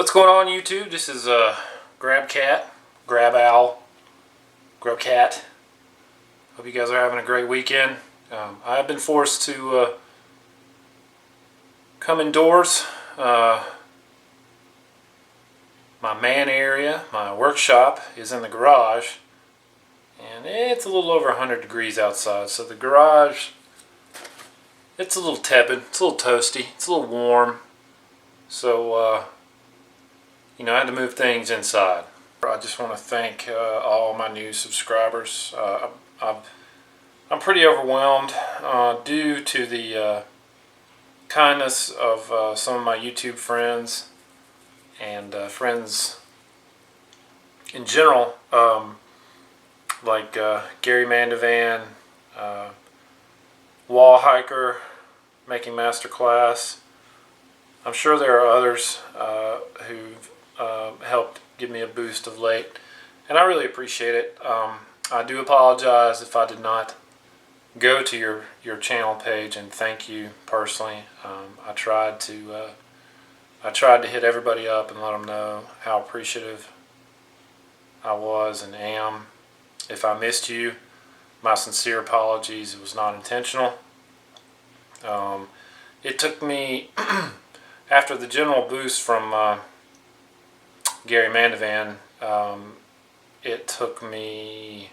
What's going on YouTube? This is Grubkat, Grubkat. Hope you guys are having a great weekend. I've been forced to come indoors. My man area, my workshop is in the garage, and it's a little over 100 degrees outside, so the garage, it's a little tepid, it's a little toasty, it's a little warm, so you know, I had to move things inside. I just want to thank all my new subscribers. I'm pretty overwhelmed due to the kindness of some of my YouTube friends and friends in general, like Gary Mandovan, Wall Hiker, Making Masterclass. I'm sure there are others who've helped give me a boost of late, and I really appreciate it. I do apologize if I did not go to your channel page and thank you personally. I tried to hit everybody up and let them know how appreciative I was and am. If I missed you, my sincere apologies. It was not intentional. It took me after the general boost from Gary Mandovan, it took me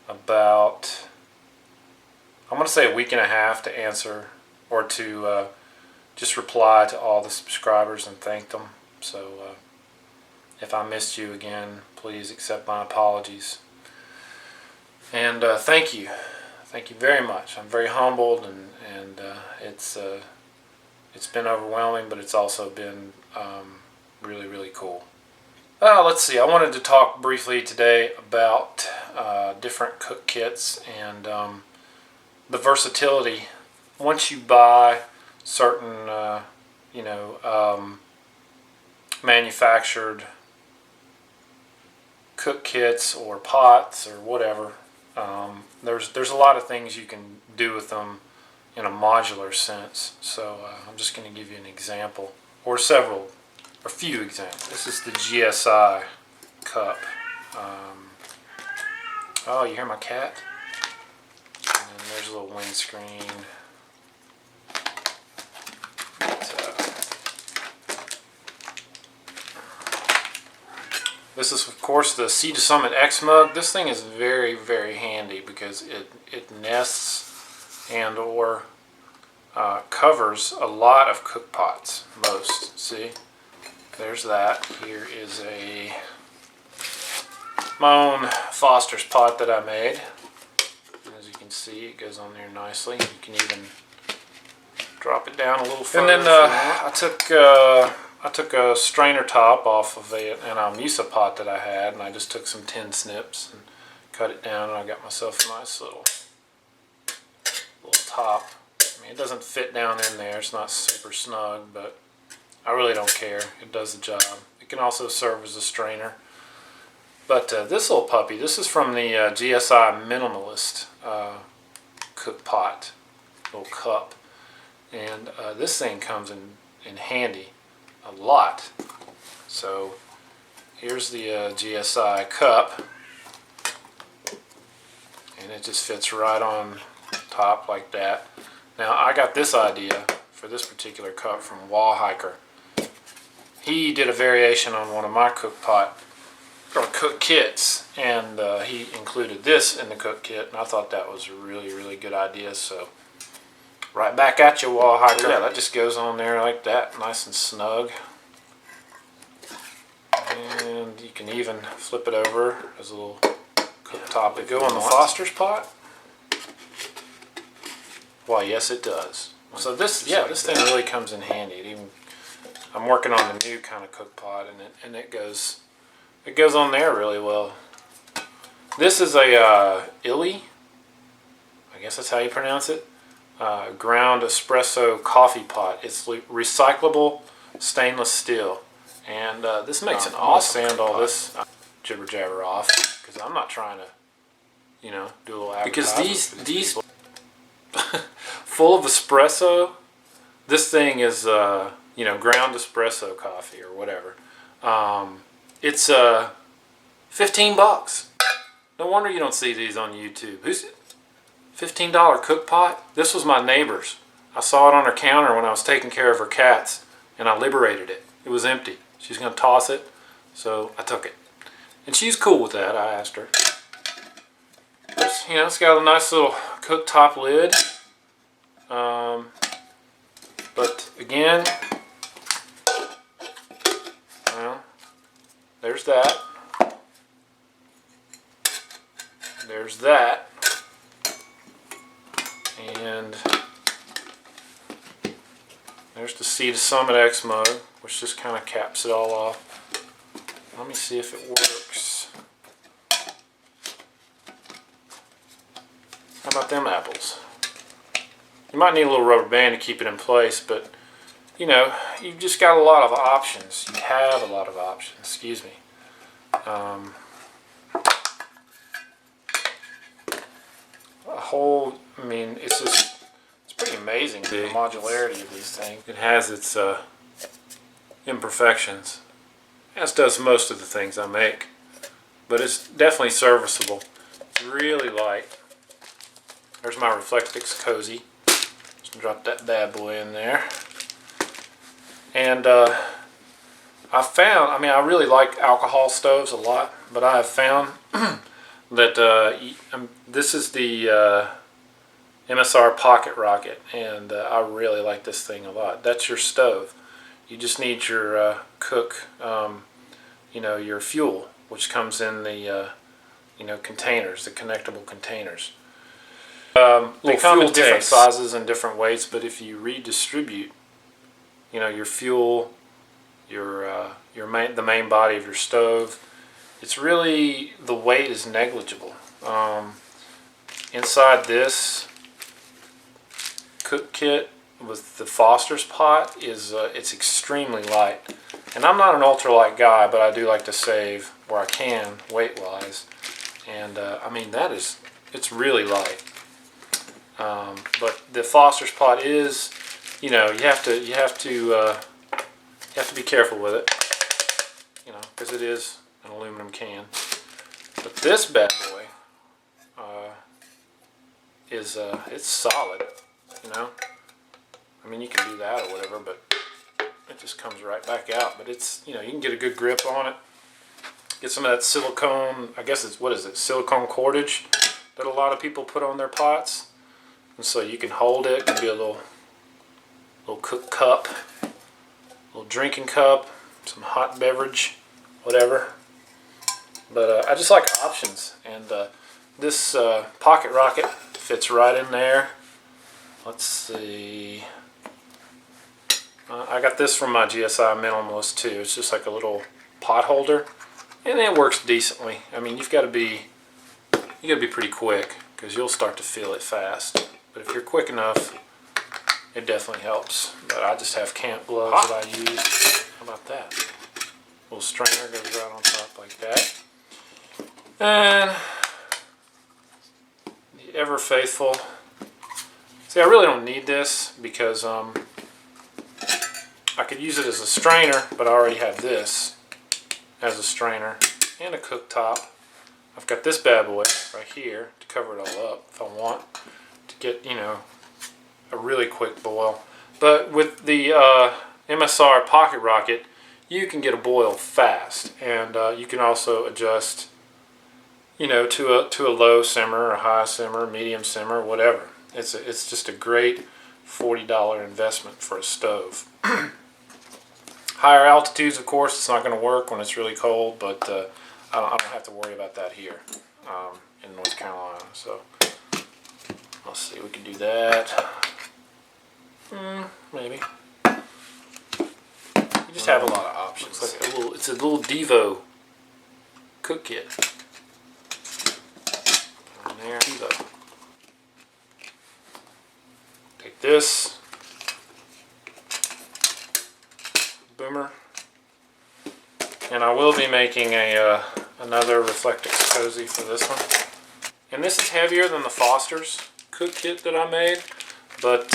about, I'm going to say, a week and a half to answer or to just reply to all the subscribers and thank them. So if I missed you again, please accept my apologies. And thank you very much. I'm very humbled, and it's been overwhelming, but it's also been really cool. Let's see, I wanted to talk briefly today about different cook kits and the versatility. Once you buy certain manufactured cook kits or pots or whatever, there's a lot of things you can do with them in a modular sense. So I'm just going to give you an example, or a few examples. This is the GSI cup. Oh, you hear my cat? And then there's a little windscreen. This is, of course, the Sea to Summit X mug. This thing is very handy because it nests and or covers a lot of cook pots. Most. See? There's that. Here is my own Foster's pot that I made. As you can see, it goes on there nicely. You can even drop it down a little further. And then I took a strainer top off of an Almusa pot that I had, and I just took some tin snips and cut it down, and I got myself a nice little top. I mean, it doesn't fit down in there. It's not super snug, but I really don't care. It does the job. It can also serve as a strainer. But this little puppy, this is from the GSI Minimalist cook pot, little cup. And this thing comes in handy a lot. So here's the GSI cup. And it just fits right on top like that. Now I got this idea for this particular cup from Wall Hiker. He did a variation on one of my cook kits, and he included this in the cook kit, and I thought that was a really good idea. So right back at you, Wall Hiker. Yeah, that just goes on there like that, nice and snug. And you can even flip it over as a little cooktop. It go on the Foster's pot? Why, yes, it does. So this thing really comes in handy. I'm working on a new kind of cook pot, and it goes on there really well. This is a Illy, I guess that's how you pronounce it, ground espresso coffee pot. It's recyclable stainless steel, and this makes an awesome sand all this jibber jabber off, because I'm not trying to, do a little advertisement. Because these full of espresso, this thing is you know, ground espresso coffee or whatever. It's $15. No wonder you don't see these on YouTube. Who's $15 cook pot? This was my neighbor's. I saw it on her counter when I was taking care of her cats, and I liberated it. It was empty. She's going to toss it, so I took it. And she's cool with that, I asked her. You know, it's got a nice little cooktop lid. But again, well, there's that. There's that. And there's the Sea to Summit X mug, which just kind of caps it all off. Let me see if it works. How about them apples? You might need a little rubber band to keep it in place, but you know, you've just got a lot of options. You have a lot of options, excuse me. I mean, it's pretty amazing the modularity of these things. It has its imperfections, as does most of the things I make, but it's definitely serviceable. It's really light. There's my Reflectix Cozy. Just drop that bad boy in there. And I found, I mean, I really like alcohol stoves a lot, but I have found that this is the MSR Pocket Rocket, and I really like this thing a lot. That's your stove. You just need your cook, you know, your fuel, which comes in the you know, containers, the connectable containers. They come in different sizes and different weights, but if you redistribute, you know, your fuel, the main body of your stove, it's really, the weight is negligible. Inside this cook kit with the Foster's pot is it's extremely light, and I'm not an ultralight guy, but I do like to save where I can weight wise, and I mean, it's really light. But the Foster's pot is, you know, you have to be careful with it, you know, because it is an aluminum can. But this bad boy is it's solid, you know. I mean, you can do that or whatever, but it just comes right back out. But it's, you know, you can get a good grip on it. Get some of that silicone, I guess it's, what is it, silicone cordage that a lot of people put on their pots. And so you can hold it. It can be a little cook cup, a little drinking cup, some hot beverage, whatever. But I just like options, and this Pocket Rocket fits right in there. Let's see. I got this from my GSI Minimalist too. It's just like a little pot holder, and it works decently. I mean, you got to be pretty quick, because you'll start to feel it fast. But if you're quick enough, it definitely helps. But I just have camp gloves that I use. How about that? Little strainer goes right on top like that. And the ever faithful. See, I really don't need this because I could use it as a strainer, but I already have this as a strainer and a cooktop. I've got this bad boy right here to cover it all up if I want to get, you know, a really quick boil. But with the MSR Pocket Rocket, you can get a boil fast, and you can also adjust, you know, to a low simmer, a high simmer, medium simmer, whatever. It's just a great $40 investment for a stove. Higher altitudes, of course, it's not going to work when it's really cold, but I don't have to worry about that here in North Carolina. So let's see, we can do that. Maybe. You just have a lot of options. It's a little Devo cook kit. Put in there, Devo. Take this boomer, and I will be making a another Reflectix Cozy for this one. And this is heavier than the Foster's cook kit that I made, but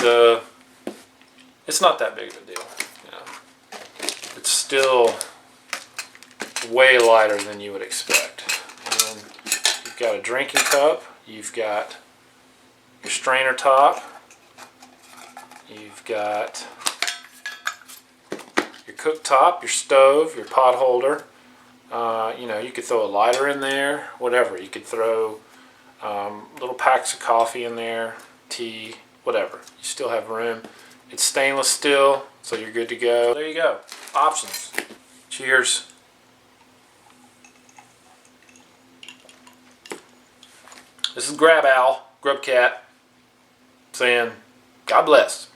it's not that big of a deal. You know, still way lighter than you would expect. And you've got a drinking cup, you've got your strainer top, you've got your cooktop, your stove, your pot holder. You know, you could throw a lighter in there, whatever. You could throw little packs of coffee in there, tea, whatever. You still have room. It's stainless steel, so you're good to go. There you go. Options. Cheers. This is Grubkat, saying God bless.